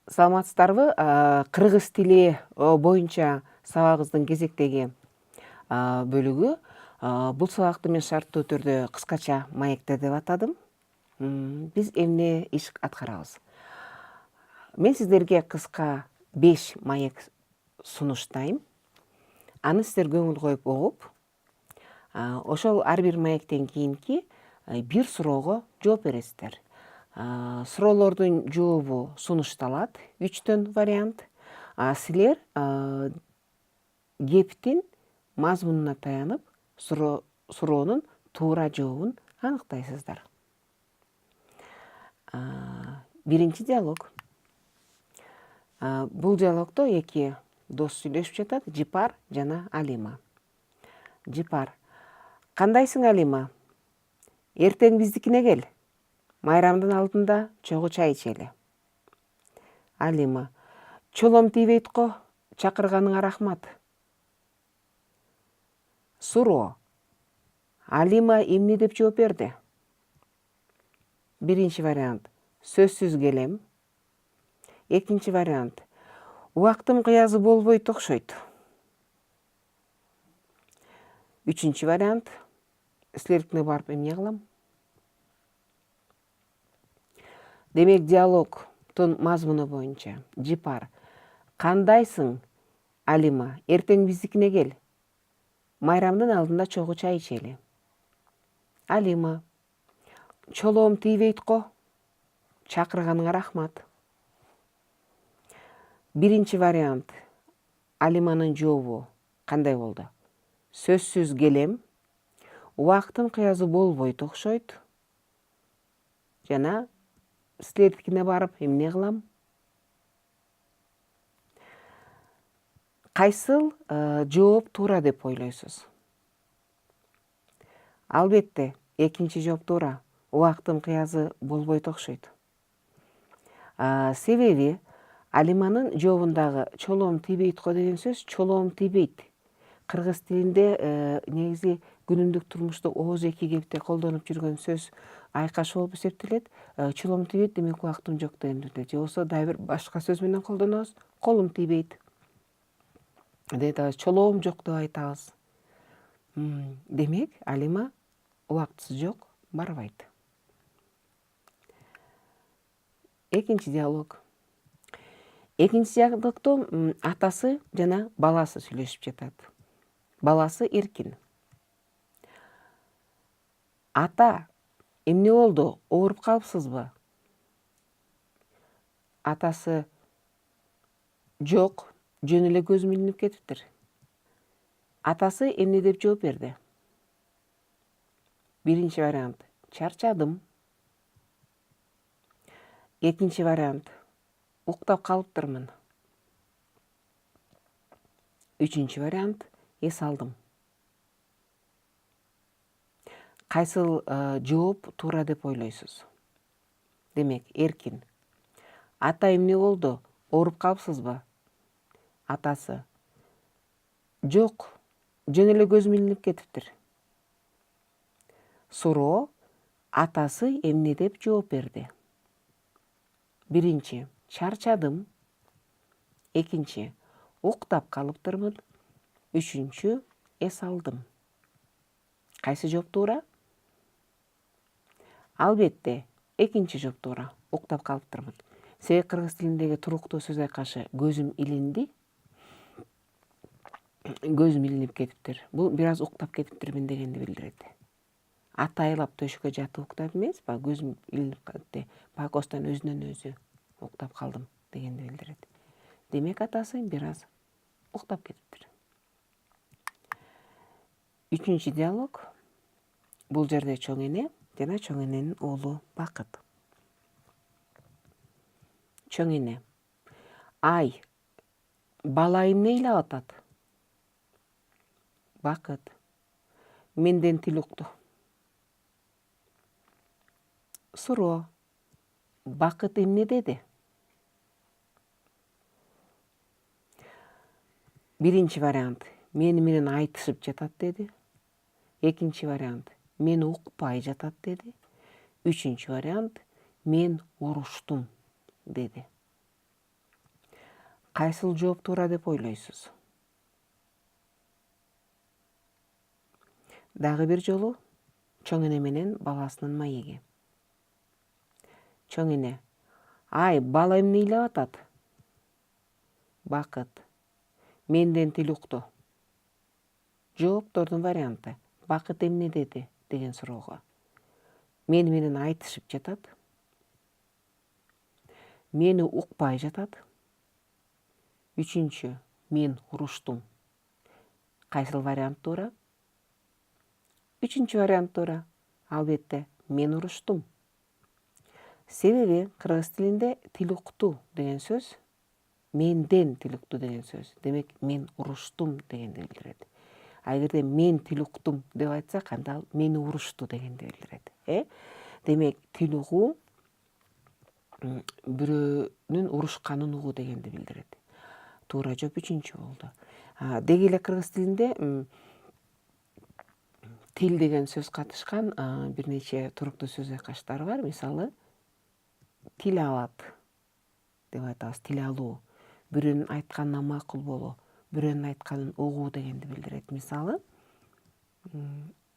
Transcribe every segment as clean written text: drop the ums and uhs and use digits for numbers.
Саламатсыздарбы? Кыргыз тили боюнча сабагыбыздын кезектеги бөлүгү. Бул сабакты мен шарттуу түрдө кыскача маектер деп атадым. Биз эмне иш аткарабыз? Мен сиздерге кыска 5 маек сунуштайм. Аны сиздер көңүл коюп угуп, ошол ар бир маектен кийинки бир суроого жооп бересиздер. Суроолордун жообу сунушталат, 3төн вариант. Силер кептин мазмунуна таянып, суроонун туура жообун аныктайсыздар. Биринчи диалог. Бул диалогдо эки дос сүйлөшүп жатат, Жипар жана Алима. Жипар: кандайсың, Алима? Эртең биздикине кел. Майрамдын алдында чогуу чай ичели. Алима: чолом тийбейт го, чакырганыңа рахмат. Суроо. Алима эмне деп жооп берди? Биринчи вариант: сөзсүз келем. Экинчи вариант: убактым кыязы болбойт окшойт. Үчүнчү вариант: силердикине барып эмне кылам? Демек, диалогдун мазмуну боюнча: Жипар: кандайсың, Алима? Эртең биздикине кел. Майрамдын алдында чогуу чай ичели. Алима: чолоом тийбейт го, чакырганыңа рахмат. Биринчи вариант Алиманын жообу кандай болду? Сөзсүз келем, убактым кыязы болбойт окшойт жана силердикине барып эмне кылам? Кайсыл жооп туура деп ойлойсуз? Албетте, экинчи жооп туура. Убактым кыязы болбойт окшойт. Себеби Алиманын жообундагы чолоом тийбейт го деген сөз чолоом тийбейт. Кыргыз тилинде негизи күнүмдүк турмушта ооз эки кепте колдонуп жүргөн сөз айкаш болуп эсептелет. Чолоом тийбейт демек убактым жок дегенди билдирет. Же болбосо дагы бир башка сөз менен колдонобуз. Колум тийбейт деп айтабыз, чолоом жок деп айтабыз. Демек, Алима убактысы жок, барбайт. Экинчи диалог. Экинчи диалогдо атасы жана баласы сүйлөшүп жатат. Баласы Эркин: ата, эмне болду? Ооруп калыпсызбы? Атасы: жок, жөн эле көзүм илинип кетиптир. Атасы эмне деп жооп берди? Биринчи вариант: чарчадым. Экинчи вариант: уктап калыптырмын. Үчүнчү вариант: эс алдым. Кайсыл жооп туура деп ойлойсуз? Демек, Эркин: ата, эмне болду? Ооруп калыпсызбы? Атасы: жок, жөн эле көзүм илинип кетиптир. Суроо: атасы эмне деп жооп берди? Биринчи: чарчадым. Экинчи: уктап калыптырмын. Үчүнчү: эс алдым. Кайсы жооп туура? Албетте, экинчи жооп туура. Уктап калыптырмын. Себеби кыргыз тилиндеги туруктуу сөз айкашы көзүм илинди, көзүм илинип кетиптир. Бул бир аз уктап кетиптирмин дегенди билдирет. Атайлап төшкө жатып уктап эмес, баягы көзүм илинип калды, пакостон өзүнөн өзү уктап калдым дегенди билдирет. Демек, атасы бир аз уктап кетиптир. Үчүнчү диалог. Бул жерде чоң эне жана чоң эненин уулу Бакыт. Чоң эне: ай, бала эмне ыйлап атат? Бакыт: менден тил укту. Суроо: Бакыт эмне деди? Биринчи вариант: мени менен айтышып жатат деди. Экинчи вариант: мени укпай жатат деди. Үчүнчү вариант: мен уруштум деди. Кайсыл жооп туура деп ойлойсуз? Дагы бир жолу чоң эне менен баласынын маеги. Чоң эне: ай, бала эмне ыйлап атат? Бакыт: менден тил укту. Жооптордун варианты: Бакыт эмне деди деген суроого. Мени менен айтышып жатат. Мени укпай жатат. Үчүнчү: мен уруштум. Кайсыл вариант туура? Үчүнчү вариант туура. Албетте, мен уруштум. Себеби кыргыз тилинде тил укту деген сөз менден тил укту деген сөз. Демек, мен уруштум дегенди билдирет. А эгерде мен тил уктум деп айтсак, анда ал мени урушту дегенди билдирет. Демек, тил угуу бирөөнүн урушканын угуу дегенди билдирет. Туура жооп үчүнчү болду. Деги эле кыргыз тилинде тил деген сөз катышкан бир нече туруктуу сөз айкаштар бар. Мисалы, тил алат деп айтабыз, тил алуу. Бирөөнүн айтканына макул болуу, бирөөнүн айтканын угуу дегенди билдирет. Мисалы,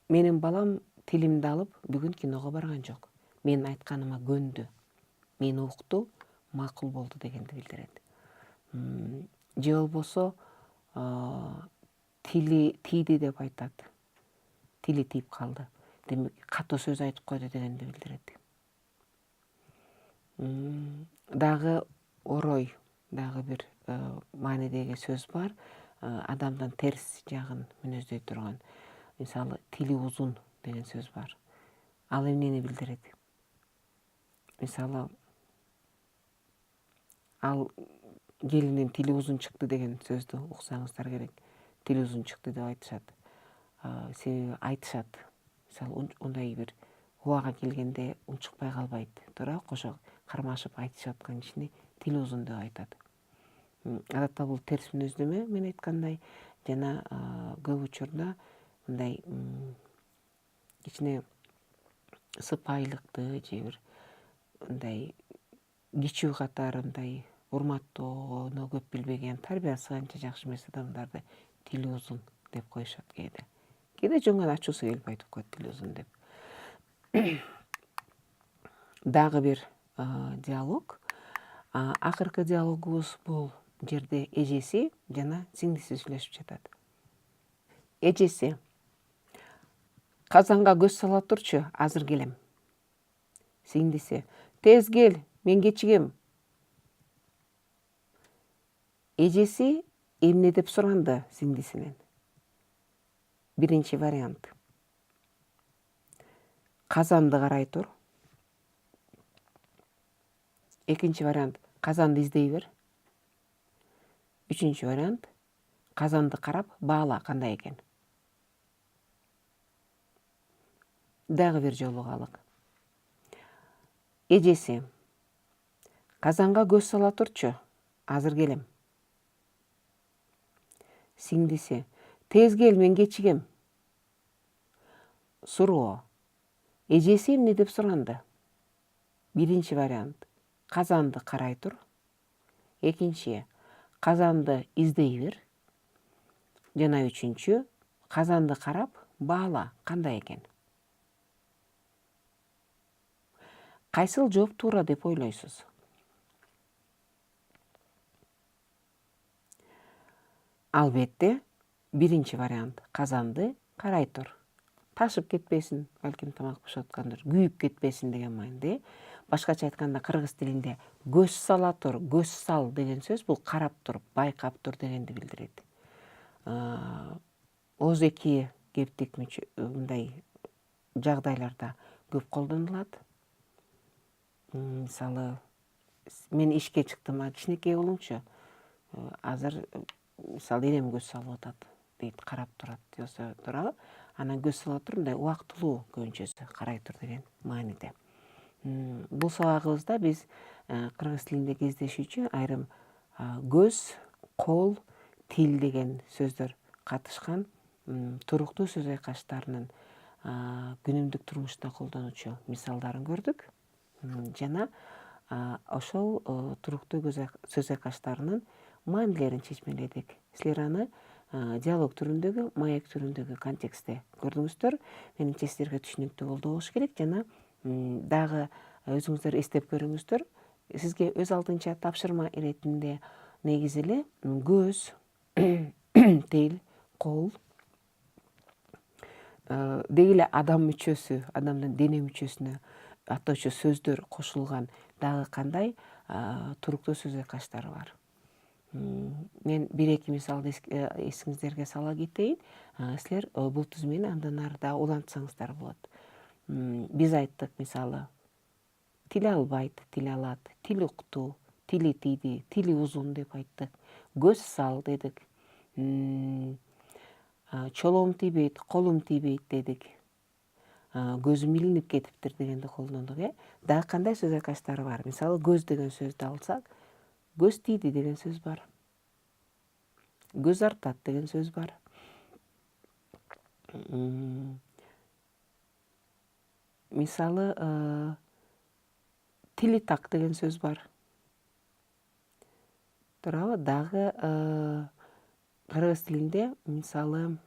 менин балам тилимди алып бүгүн киного барган жок. Менин айтканыма көндү. Мени укту, макул болду дегенди билдирет. Же болбосо тили тийди деп айтат. Тили тийип калды. Демек, катуу сөз айтып койду дегенди билдирет. Дагы орой, дагы бир маанидеги сөз бар. Адамдын терс жагын мүнөздөй турган. Мисалы, тили узун деген сөз бар. Ал эмнени билдирет? Мисалы, ал келиндин тили узун чыкты деген сөздү уксаңыздар керек. Тили узун чыкты деп айтышат. Себеби айтышат. Мисалы, ундай бир убага келгенде унчукпай калбайт. Туура, кошо кармашып айтышып аткан кишини тили узун деп айтат. Адатта бул терс мүнөздөмө мен айткандай, жана көп учурда мындай кичине сыпайылыкты же бир мындай кичүү катары мындай урматтоону көп билбеген, тарбиясы анча жакшы эмес адамдарды тили узун деп коюшат кээде. Кээде жөн гана ачуусу келип айтып коет тили узун деп. Дагы бир диалог. Акыркы диалогубуз бул жерде эжеси жана сиңдиси сүйлөшүп жатат. Эжеси: казанга көз сала турчу, азыр келем. Сиңдиси: тез кел, мен кечигем. Эжеси эмне деп суранды сиңдисинен? Биринчи вариант: казанды карай тур. Экинчи вариант: казанды издей бер. Үчүнчү вариант: казанды карап баала кандай экен. Дагы бир жолу угайлык. Эжеси: казанга көз сала турчу, азыр келем. Сиңдиси: тез кел, мен кечигем. Суроо: эжеси эмне деп суранды? Биринчи вариант: казанды карай тур. Экинчи: казанды издей бер. Жана үчүнчү: казанды карап баала кандай экен. Кайсыл жооп туура деп ойлойсуз? Албетте, биринчи вариант: казанды карай тур. Ташып кетпесин, балким тамак бышып аткандыр, күйүп кетпесин деген мааниде. Башкача айтканда, кыргыз тилинде көз сала тур, көз сал деген сөз бул карап туруп, байкап тур дегенди билдирет. Оозеки кептик мындай жагдайларда көп колдонулат. Мисалы, мен ишке чыктым, кичинекей уулуңчу, азыр мисалы энем көз салып атат дейт, карап турат, болсо туурабы? Анан көз сала тур, мындай убактылуу көбүнчөсү карай тур деген мааниде. Бул сабагыбызда биз кыргыз тилинде кездешүүчү айрым көз, кол, тил деген сөздөр катышкан туруктуу сөз айкаштарынын күнүмдүк турмушта колдонуучу мисалдарын көрдүк. Жана ошол туруктуу сөз айкаштарынын маанилерин чечмеледик. Силер аны диалог түрүндөгү, маек түрүндөгү контекстте көрдүңүздөр. Менимче силерге түшүнүктүү болду болуш керек. Жана дагы өзүңүздөр эстеп көрүңүздөр. Сизге өз алдынча тапшырма иретинде негизи эле көз, тил, кол, деги эле адам мүчөсү, адамдын дене мүчөсүнө аттоочу сөздөр кошулган дагы кандай туруктуу сөз айкаштар бар. Мен 1-2 мисалды эсиңиздерге сала кетейин. Силер бул түз менен андан ары да улантсаңыздар болот. Биз айттык мисалы, тил албайт, тил алат, тил укту, тили тийди, тили узун деп айттык. Көз сал дедик. Чолоом тийбейт, колум тийбейт дедик. Көзүм илинип кетиптир дегенди колдондук. Дагы кандай сөз айкаштар бар? Мисалы, көз деген сөздү алсак, көз тийди деген сөз бар. Көз артат деген сөз бар. Мисалы, тили так деген сөз бар. Туурабы? Дагы кыргыз тилинде мисалы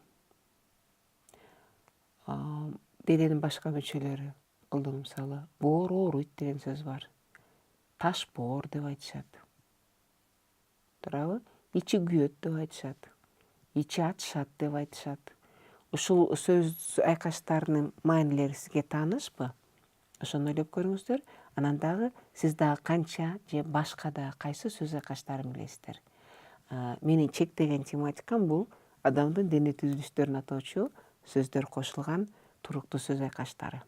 дененин башка мүчөлөрү колдону, мисалы, боор ооруйт деген сөз бар. Таш боор деп айтышат. Туурабы? Ичи күйөт деп айтышат. Ичи ачышат деп айтышат. Ушул сөз айкаштарынын маанилери сизге таанышпы? Ошону ойлоп көрүңүздөр. Анан дагы сиз дагы канча же башка да кайсы сөз айкаштарын билесиздер? Менин чектеген тематикам бул адамдын дене түзүлүштөрүн атоочу сөздөр кошулган туруктуу сөз айкаштары.